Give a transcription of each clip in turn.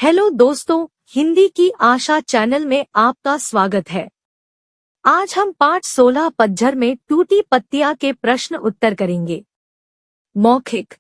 Hello दोस्तों, हिंदी की आशा channel में आपका स्वागत है। आज हम पाठ 16 पतझर में टूटी पत्तियां के प्रश्न उत्तर करेंगे। मौखिक।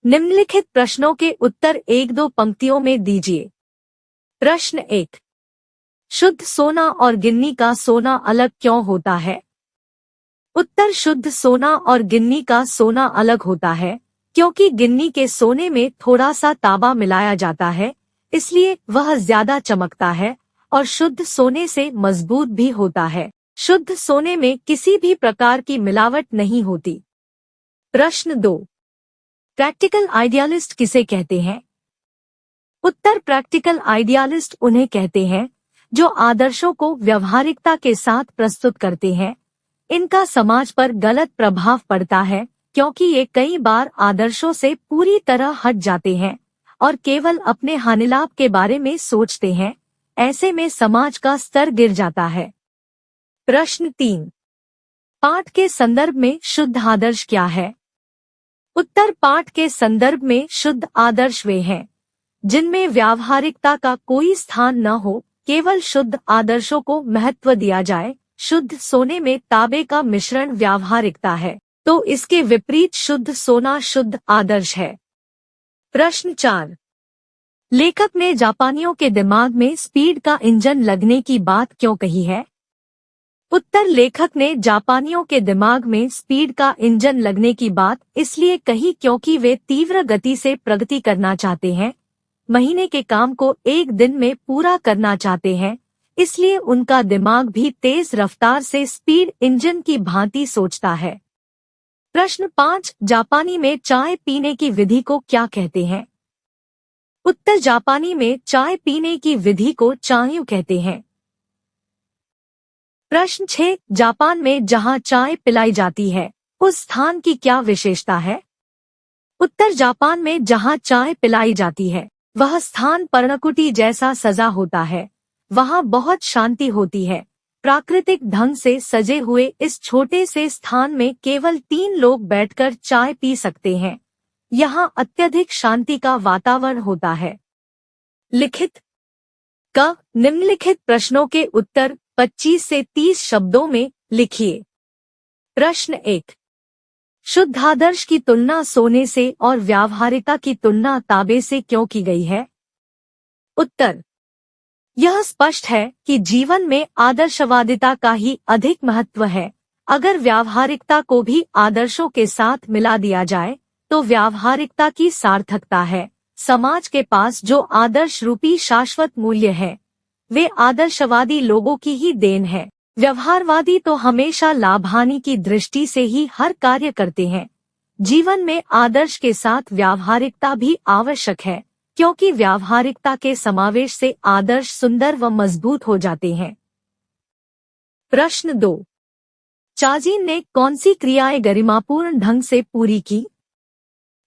निम्नलिखित प्रश्नों के उत्तर एक दो पंक्तियों में दीजिए। प्रश्न 1। शुद्ध सोना और गिन्नी का सोना अलग क्यों होता है? उत्तर। शुद्ध सोना और गिन्नी का सोना अलग होता है क्योंकि गिन्नी के सोने में थोड़ा सा तांबा मिलाया जाता है, इसलिए वह ज्यादा चमकता है और शुद्ध सोने से मजबूत भी होता है। शुद्ध सोने में किसी भी प्रकार की मिलावट नहीं होती। प्रश्न 2। प्रैक्टिकल आइडियलिस्ट किसे कहते हैं? उत्तर। प्रैक्टिकल आइडियलिस्ट उन्हें कहते हैं जो आदर्शों को व्यवहारिकता के साथ प्रस्तुत करते हैं। इनका समाज पर गलत प्रभाव पड़ता है क्योंकि ये कई बार आदर्शों से पूरी तरह हट जाते हैं और केवल अपने हानिलाभ के बारे में सोचते हैं। ऐसे में समाज का स्तर गिर जाता है। प्रश्न 3। पाठ के संदर्भ में शुद्ध आदर्श क्या है? उत्तर। पाठ के संदर्भ में शुद्ध आदर्श वे हैं जिनमें व्यावहारिकता का कोई स्थान न हो, केवल शुद्ध आदर्शों को महत्व दिया जाए। शुद्ध सोने में तांबे का मिश्रण व्यावहारिकता है, तो इसके विपरीत शुद्ध सोना शुद्ध आदर्श है। प्रश्न 4। लेखक ने जापानियों के दिमाग में स्पीड का इंजन लगने की बात क्यों कही है? उत्तर। लेखक ने जापानियों के दिमाग में स्पीड का इंजन लगने की बात इसलिए कही क्योंकि वे तीव्र गति से प्रगति करना चाहते हैं, महीने के काम को एक दिन में पूरा करना चाहते हैं, इसलिए उनका दिमाग भी तेज रफ्तार से स्पीड इंजन की भांति सोचता है। प्रश्न 5। जापानी में चाय पीने की विधि को क्या कहते हैं? उत्तर। जापानी में चाय पीने की विधि को चायु कहते हैं। प्रश्न 6। जापान में जहां चाय पिलाई जाती है उस स्थान की क्या विशेषता है? उत्तर। जापान में जहां चाय पिलाई जाती है वह स्थान पर्णकुटी जैसा सजा होता है। वहां बहुत शांति होती है। प्राकृतिक ढंग से सजे हुए इस छोटे से स्थान में केवल 3 लोग बैठकर चाय पी सकते हैं। यहाँ अत्यधिक शांति का वातावरण होता है। लिखित क। निम्नलिखित प्रश्नों के उत्तर 25 से 30 शब्दों में लिखिए। प्रश्न 1। शुद्ध आदर्श की तुलना सोने से और व्यावहारिकता की तुलना तांबे से क्यों की गई है? उत्तर। यह स्पष्ट है कि जीवन में आदर्शवादिता का ही अधिक महत्व है। अगर व्यावहारिकता को भी आदर्शों के साथ मिला दिया जाए तो व्यावहारिकता की सार्थकता है। समाज के पास जो आदर्श रूपी शाश्वत मूल्य है वे आदर्शवादी लोगों की ही देन है। व्यवहारवादी तो हमेशा लाभहानि की दृष्टि से ही हर कार्य करते हैं। जीवन में आदर्श के साथ व्यावहारिकता भी आवश्यक है क्योंकि व्यावहारिकता के समावेश से आदर्श सुंदर व मजबूत हो जाते हैं। प्रश्न 2। चाजीन ने कौन सी क्रियाएं गरिमापूर्ण ढंग से पूरी की?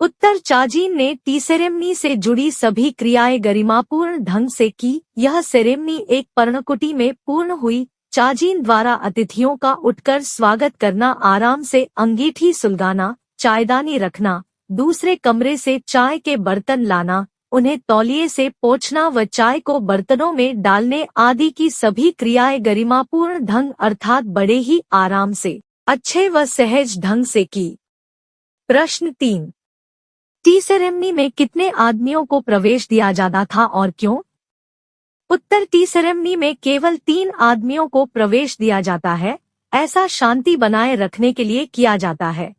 उत्तर। चाजीन ने टी सेरेमनी से जुड़ी सभी क्रियाएं गरिमापूर्ण ढंग से की। यह सेरेमनी एक पर्णकुटी में पूर्ण हुई। चाजीन द्वारा अतिथियों का उठकर स्वागत करना, आराम से अंगीठी सुलगाना, चायदानी रखना, दूसरे कमरे से चाय के बर्तन लाना, उन्हें तौलिए से पोंछना व चाय को बर्तनों में डालने आदि की सभी क्रियाएं गरिमापूर्ण ढंग अर्थात बड़े ही आराम से, अच्छे व सहज ढंग से की। प्रश्न 3। टी सेरेमनी में कितने आदमियों को प्रवेश दिया जाता था और क्यों? उत्तर। टी सेरेमनी में केवल 3 आदमियों को प्रवेश दिया जाता है। ऐसा शांति बनाए रखने के लिए किया जाता है।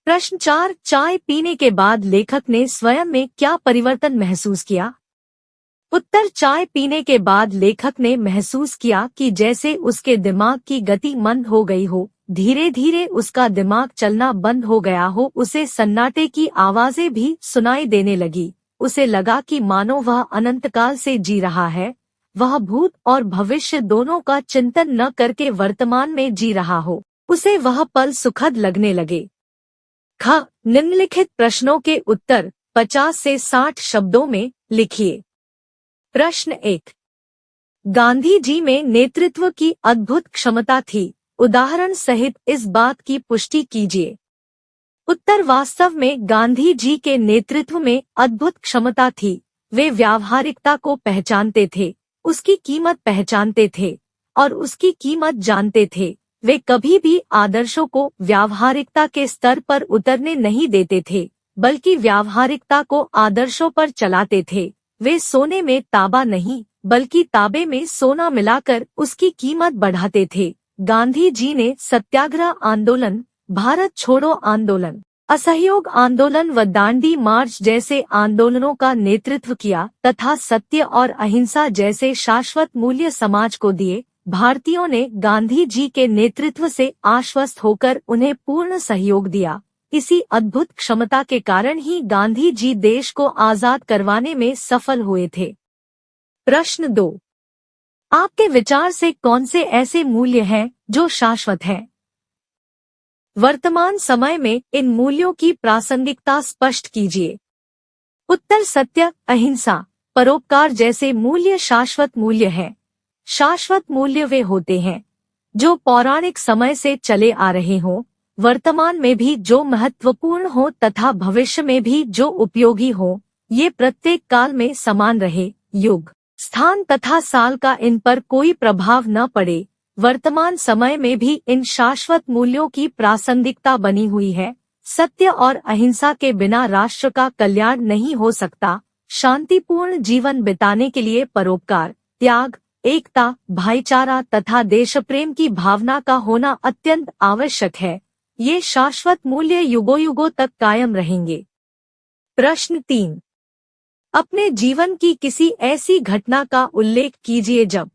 प्रश्न 4। चाय पीने के बाद लेखक ने स्वयं में क्या परिवर्तन महसूस किया? उत्तर। चाय पीने के बाद लेखक ने महसूस किया कि जैसे उसके दिमाग की गति मंद हो गई हो, धीरे धीरे उसका दिमाग चलना बंद हो गया हो। उसे सन्नाटे की आवाजें भी सुनाई देने लगी। उसे लगा कि मानो वह अनंतकाल से जी रहा है। वह भूत और भविष्य दोनों का चिंतन न करके वर्तमान में जी रहा हो। उसे वह पल सुखद लगने लगे। ख। निम्नलिखित प्रश्नों के उत्तर 50 से 60 शब्दों में लिखिए। प्रश्न 1। गांधी जी में नेतृत्व की अद्भुत क्षमता थी, उदाहरण सहित इस बात की पुष्टि कीजिए। उत्तर। वास्तव में गांधी जी के नेतृत्व में अद्भुत क्षमता थी। वे व्यावहारिकता को पहचानते थे, उसकी कीमत पहचानते थे और उसकी कीमत जानते थे। वे कभी भी आदर्शों को व्यावहारिकता के स्तर पर उतरने नहीं देते थे, बल्कि व्यावहारिकता को आदर्शों पर चलाते थे। वे सोने में तांबा नहीं, बल्कि तांबे में सोना मिलाकर उसकी कीमत बढ़ाते थे। गांधी जी ने सत्याग्रह आंदोलन, भारत छोड़ो आंदोलन, असहयोग आंदोलन व दांडी मार्च जैसे आंदोलनों का नेतृत्व किया तथा सत्य और अहिंसा जैसे शाश्वत मूल्य समाज को दिए। भारतीयों ने गांधी जी के नेतृत्व से आश्वस्त होकर उन्हें पूर्ण सहयोग दिया। इसी अद्भुत क्षमता के कारण ही गांधी जी देश को आजाद करवाने में सफल हुए थे। प्रश्न 2, आपके विचार से कौन से ऐसे मूल्य हैं जो शाश्वत हैं? वर्तमान समय में इन मूल्यों की प्रासंगिकता स्पष्ट कीजिए। उत्तर सत्य, अहिंसा, परोपकार जैसे मूल्य शाश्वत मूल्य हैं। शाश्वत मूल्य वे होते हैं जो पौराणिक समय से चले आ रहे हों, वर्तमान में भी जो महत्वपूर्ण हो तथा भविष्य में भी जो उपयोगी हो। ये प्रत्येक काल में समान रहे, युग, स्थान तथा साल का इन पर कोई प्रभाव न पड़े। वर्तमान समय में भी इन शाश्वत मूल्यों की प्रासंगिकता बनी हुई है। सत्य और अहिंसा के बिना राष्ट्र का कल्याण नहीं हो सकता। शांतिपूर्ण जीवन बिताने के लिए परोपकार, त्याग, एकता, भाईचारा तथा देशप्रेम की भावना का होना अत्यंत आवश्यक है। ये शाश्वत मूल्य युगों युगों तक कायम रहेंगे। प्रश्न 3, अपने जीवन की किसी ऐसी घटना का उल्लेख कीजिए जब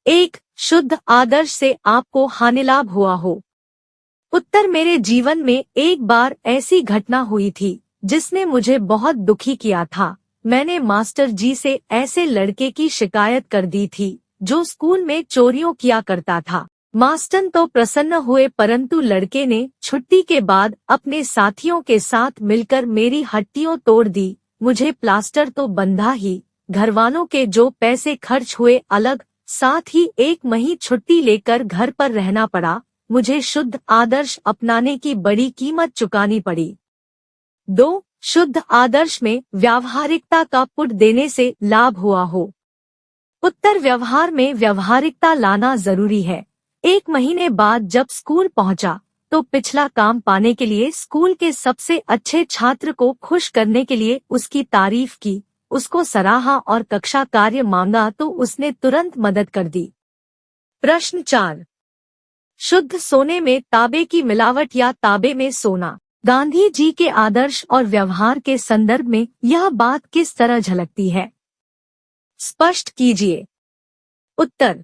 1. शुद्ध आदर्श से आपको हानिलाभ हुआ हो। उत्तर, मेरे जीवन में एक बार ऐसी घटना हुई थी जिसने मुझे बहुत दुखी किया था। मैंने मास्टर जी से ऐसे लड़के की शिकायत कर दी थी जो स्कूल में चोरियों किया करता था। मास्टर तो प्रसन्न हुए, परंतु लड़के ने छुट्टी के बाद अपने साथियों के साथ मिलकर मेरी हड्डियां तोड़ दी। मुझे प्लास्टर तो बंधा ही, घरवालों के जो पैसे खर्च हुए अलग, साथ ही 1 महीने छुट्टी लेकर घर पर रहना पड़ा। मुझे शुद्ध आदर्श अपनाने की बड़ी कीमत चुकानी पड़ी। 2. शुद्ध आदर्श में व्यावहारिकता का पुट देने से लाभ हुआ हो। उत्तर, व्यवहार में व्यावहारिकता लाना जरूरी है। 1 महीने बाद जब स्कूल पहुंचा तो पिछला काम पाने के लिए स्कूल के सबसे अच्छे छात्र को खुश करने के लिए उसकी तारीफ की, उसको सराहा और कक्षा कार्य मांगा तो उसने तुरंत मदद कर दी। प्रश्न 4, शुद्ध सोने में तांबे की मिलावट या तांबे में सोना। गांधी जी के आदर्श और व्यवहार के संदर्भ में यह बात किस तरह झलकती है? स्पष्ट कीजिए। उत्तर,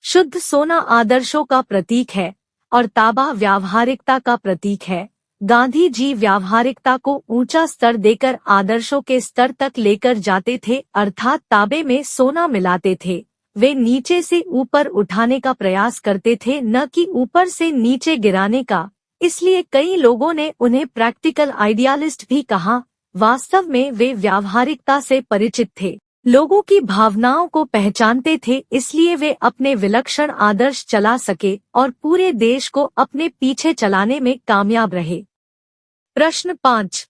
शुद्ध सोना आदर्शों का प्रतीक है और तांबा व्यावहारिकता का प्रतीक है। गांधी जी व्यावहारिकता को ऊंचा स्तर देकर आदर्शों के स्तर तक लेकर जाते थे, अर्थात तांबे में सोना मिलाते थे। वे नीचे से ऊपर उठाने का प्रयास करते थे, न कि ऊपर से नीचे गिराने का। इसलिए कई लोगों ने उन्हें प्रैक्टिकल आइडियालिस्ट भी कहा। वास्तव में वे व्यावहारिकता से परिचित थे, लोगों की भावनाओं को पहचानते थे, इसलिए वे अपने विलक्षण आदर्श चला सके और पूरे देश को अपने पीछे चलाने में कामयाब रहे। प्रश्न 5,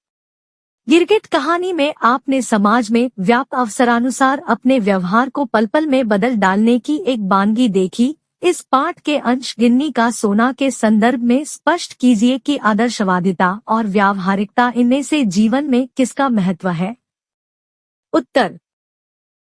गिरगिट कहानी में आपने समाज में व्याप्त अवसरानुसार अपने व्यवहार को पल पल में बदल डालने की एक बानगी देखी। इस पाठ के अंश गिन्नी का सोना के संदर्भ में स्पष्ट कीजिए कि आदर्शवादिता और व्यावहारिकता इनमें से जीवन में किसका महत्व है? उत्तर,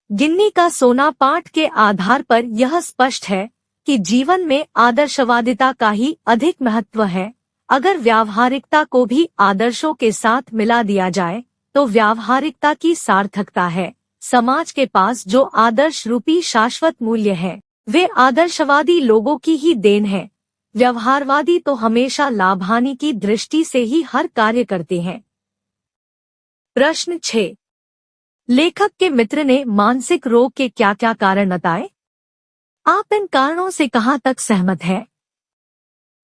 गिन्नी का सोना पाठ के आधार पर यह स्पष्ट है कि जीवन में आदर्शवादिता का ही अधिक महत्व है। अगर व्यावहारिकता को भी आदर्शों के साथ मिला दिया जाए तो व्यावहारिकता की सार्थकता है। समाज के पास जो आदर्श रूपी शाश्वत मूल्य है वे आदर्शवादी लोगों की ही देन है। व्यवहारवादी तो हमेशा लाभहानि की दृष्टि से ही हर कार्य करते हैं। प्रश्न 6, लेखक के मित्र ने मानसिक रोग के क्या क्या कारण बताए? आप इन कारणों से कहां तक सहमत हैं?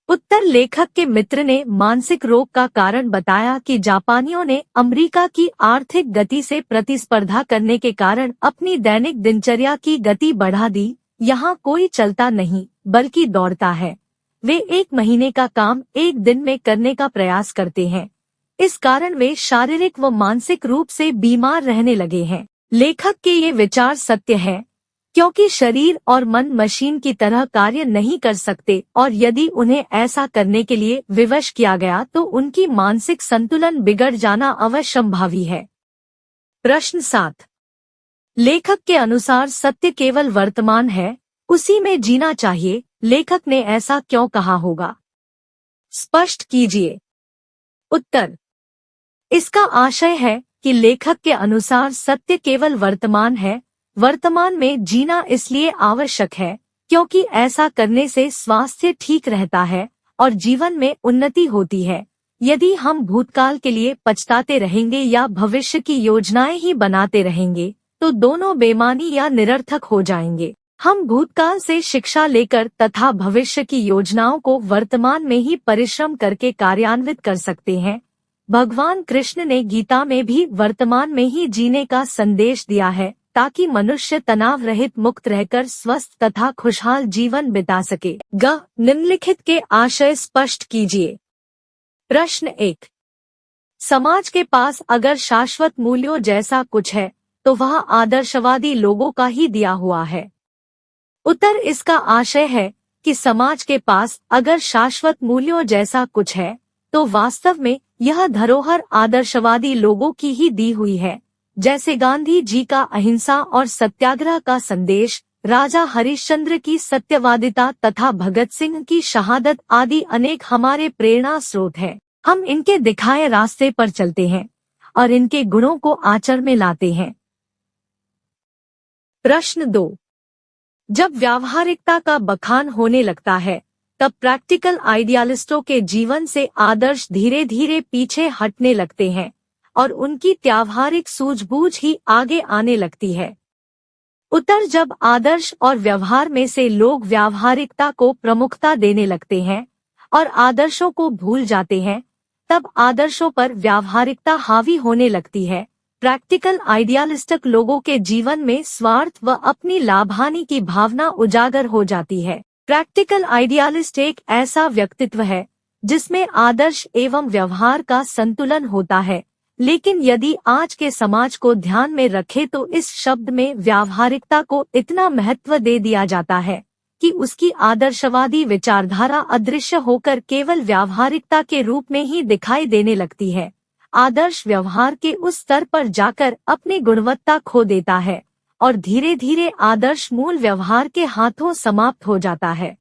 उत्तर, लेखक के मित्र ने मानसिक रोग का कारण बताया कि जापानियों ने अमेरिका की आर्थिक गति से प्रतिस्पर्धा करने के कारण अपनी दैनिक दिनचर्या की गति बढ़ा दी। यहाँ कोई चलता नहीं बल्कि दौड़ता है। वे 1 महीने का काम 1 दिन में करने का प्रयास करते हैं। इस कारण वे शारीरिक व मानसिक रूप से बीमार रहने लगे हैं। लेखक के ये विचार सत्य है, क्योंकि शरीर और मन मशीन की तरह कार्य नहीं कर सकते और यदि उन्हें ऐसा करने के लिए विवश किया गया तो उनकी मानसिक संतुलन बिगड़ जाना अवश्यंभावी है। प्रश्न 7। लेखक के अनुसार सत्य केवल वर्तमान है, उसी में जीना चाहिए। लेखक ने ऐसा क्यों कहा होगा? स्पष्ट कीजिए। उत्तर। इसका आशय है कि लेखक के अनुसार सत्य केवल वर्तमान है। वर्तमान में जीना इसलिए आवश्यक है क्योंकि ऐसा करने से स्वास्थ्य ठीक रहता है और जीवन में उन्नति होती है। यदि हम भूतकाल के लिए पछताते रहेंगे या भविष्य की योजनाएं ही बनाते रहेंगे तो दोनों बेमानी या निरर्थक हो जाएंगे। हम भूतकाल से शिक्षा लेकर तथा भविष्य की योजनाओं को वर्तमान में ही परिश्रम करके कार्यान्वित कर सकते हैं। भगवान कृष्ण ने गीता में भी वर्तमान में ही जीने का संदेश दिया है ताकि मनुष्य तनाव रहित मुक्त रहकर स्वस्थ तथा खुशहाल जीवन बिता सके। निम्नलिखित के आशय स्पष्ट कीजिए। प्रश्न 1। समाज के पास अगर शाश्वत मूल्यों जैसा कुछ है तो वह आदर्शवादी लोगों का ही दिया हुआ है। उत्तर। इसका आशय है कि समाज के पास अगर शाश्वत मूल्यों जैसा कुछ है तो वास्तव में यह धरोहर आदर्शवादी लोगों की ही दी हुई है। जैसे गांधी जी का अहिंसा और सत्याग्रह का संदेश, राजा हरिश्चंद्र की सत्यवादिता तथा भगत सिंह की शहादत आदि अनेक हमारे प्रेरणा स्रोत हैं। हम इनके दिखाए रास्ते पर चलते हैं और इनके गुणों को आचरण में लाते हैं। प्रश्न 2। जब व्यावहारिकता का बखान होने लगता है तब प्रैक्टिकल आइडियलिस्टों के जीवन से आदर्श धीरे धीरे पीछे हटने लगते हैं और उनकी व्यावहारिक सूझबूझ ही आगे आने लगती है। उत्तर। जब आदर्श और व्यवहार में से लोग व्यावहारिकता को प्रमुखता देने लगते हैं और आदर्शों को भूल जाते हैं तब आदर्शों पर व्यावहारिकता हावी होने लगती है। प्रैक्टिकल आइडियलिस्टिक लोगों के जीवन में स्वार्थ व अपनी लाभहानि की भावना उजागर हो जाती है। प्रैक्टिकल आइडियलिस्ट एक ऐसा व्यक्तित्व है जिसमें आदर्श एवं व्यवहार का संतुलन होता है, लेकिन यदि आज के समाज को ध्यान में रखे तो इस शब्द में व्यावहारिकता को इतना महत्व दे दिया जाता है कि उसकी आदर्शवादी विचारधारा अदृश्य होकर केवल व्यावहारिकता के रूप में ही दिखाई देने लगती है। आदर्श व्यवहार के उस स्तर पर जाकर अपनी गुणवत्ता खो देता है और धीरे धीरे आदर्श मूल व्यवहार के हाथों समाप्त हो जाता है।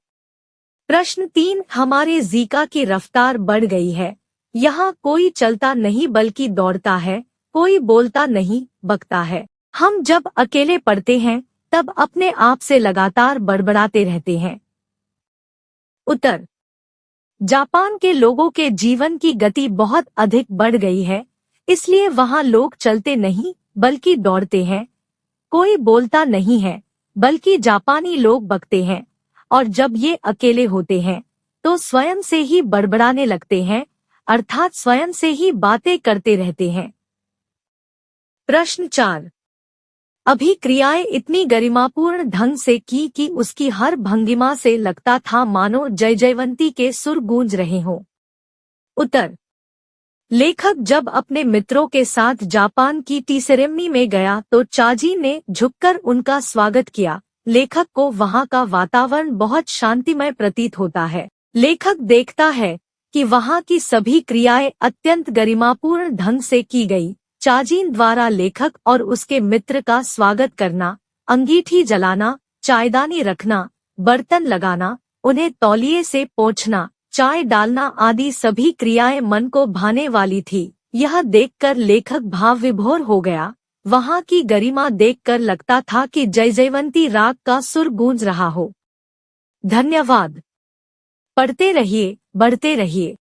प्रश्न 3। हमारे जीका की रफ्तार बढ़ गई है। यहाँ कोई चलता नहीं बल्कि दौड़ता है, कोई बोलता नहीं बकता है। हम जब अकेले पढ़ते हैं तब अपने आप से लगातार बड़बड़ाते रहते हैं। उत्तर। जापान के लोगों के जीवन की गति बहुत अधिक बढ़ गई है, इसलिए वहाँ लोग चलते नहीं बल्कि दौड़ते हैं। कोई बोलता नहीं है बल्कि जापानी लोग बकते हैं और जब ये अकेले होते हैं तो स्वयं से ही बड़बड़ाने लगते हैं, अर्थात स्वयं से ही बातें करते रहते हैं। प्रश्न 4। अभी क्रियाएं इतनी गरिमापूर्ण ढंग से की कि उसकी हर भंगिमा से लगता था मानो जय जयवंती के सुर गूंज रहे हों। उत्तर। लेखक जब अपने मित्रों के साथ जापान की टी सेरेमनी में गया तो चाजी ने झुककर उनका स्वागत किया। लेखक को वहां का वातावरण बहुत शांतिमय प्रतीत होता है। लेखक देखता है कि वहां की सभी क्रियाएं अत्यंत गरिमापूर्ण ढंग से की गई। चाजीन द्वारा लेखक और उसके मित्र का स्वागत करना, अंगीठी जलाना, चायदानी रखना, बर्तन लगाना, उन्हें तौलिए से पोंछना, चाय डालना आदि सभी क्रियाएं मन को भाने वाली थी। यह देखकर लेखक भाव विभोर हो गया। वहां की गरिमा देखकर लगता था कि जय जयवंती राग का सुर गूंज रहा हो। धन्यवाद। पढ़ते रहिए, बढ़ते रहिए।